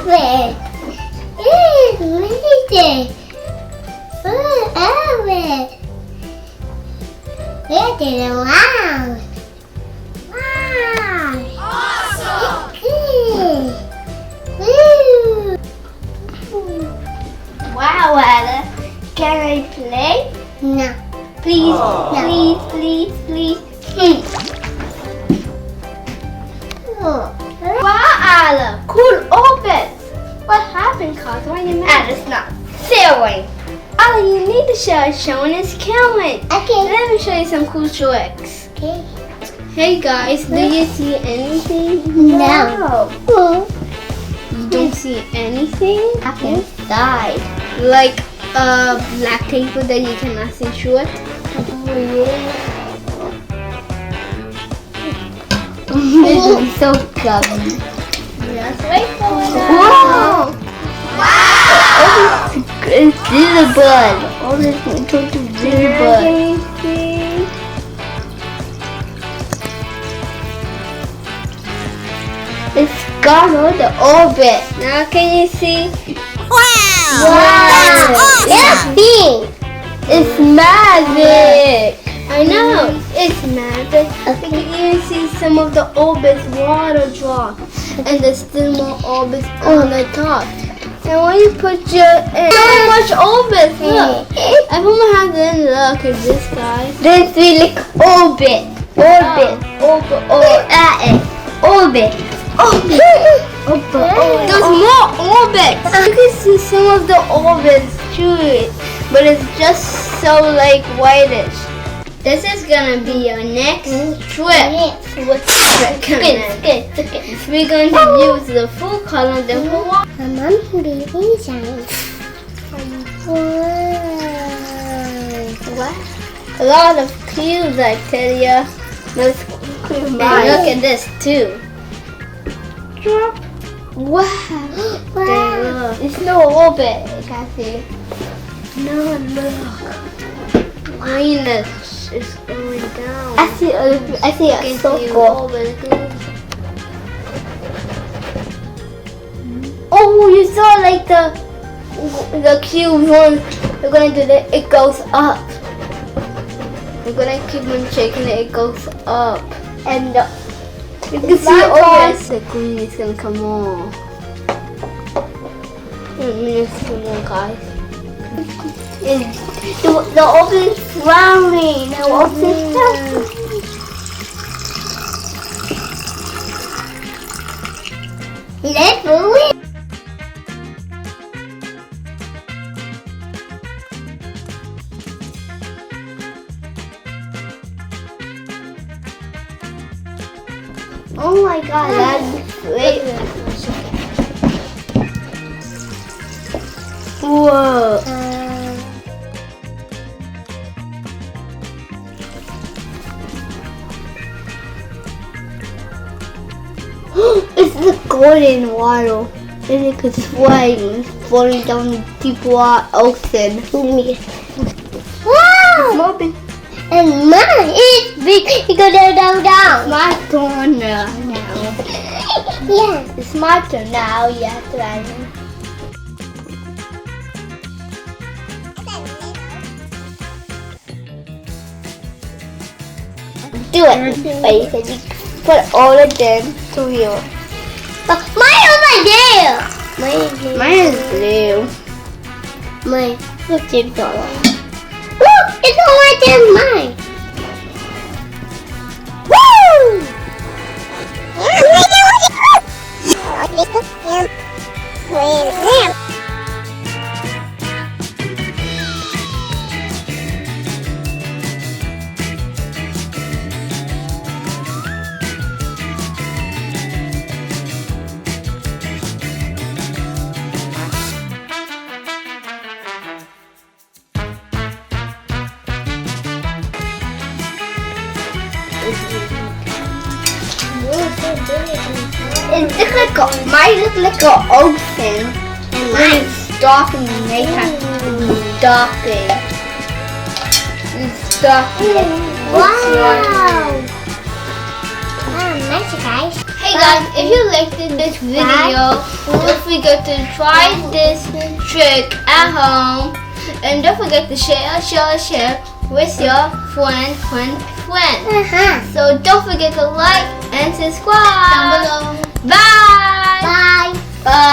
Orbez. What is it? Orbez. Look at it. Wow. Wow. Awesome. Good. Woo. Wow, Alaa. Can I play? No. Please, please. Wow, Alaa. Cool Orbeez. What happened, Cos? Why are you mad? Ala's not sailing. Alaa, you need to show showing his killing. Okay. Let me show you some cool tricks. Okay. Hey guys, do you see anything? No. You don't see anything? Up inside. Like black paper that you cannot see through it? This is so gummy. Just wait for it. Whoa! Wow! It's visible. All this control is visible. Can you see? It's got all the orbit. Now can you see? Wow! It's pink. It's magic. I know, it's magic. You see some of the Orbeez water drop, and there's still more Orbeez on the top. And when you put your so much Orbeez, look. Everyone has to look at this, guys. This is like orbit. Orbit. Orbit. There's more Orbeez. You can see some of the Orbeez through it, but it's just so like whitish. This is gonna be your next trip. We're going to use the full color, the full water. My mom's baby shine. What? A lot of cubes, I tell ya. Let's and look at this too. Drop. Wow. Wow. It's no orbit, you can see. No, look. Greenness is going down. I see a circle. Oh, you saw like the cube one. We're gonna do that. It goes up. We're gonna keep on shaking it. It goes up, and you can see over the green is gonna come on. Some more, guys. The open is swirling. The open is swirling. Let's move it. Oh my god, that's great. Whoa. It's the golden water. And it could swing, falling down the deep water ocean. Wow! And mine is big. You go down. My turn now. Yeah. It's my turn now. You have to add in. Do it. Wait, you put all of them to here. Mine over there. Mine is blue. Mine. What's your dollar? Look, it's over there. Mine. Woo! Mine looks like an ocean. And when it's dark and nighttime, it's darker. It's darker. Wow! Wow, nice guys. Hey guys, if you liked this video, don't forget to try this trick at home. And don't forget to share with your friend. So don't forget to like and subscribe. Down below. Bye. Bye. Bye.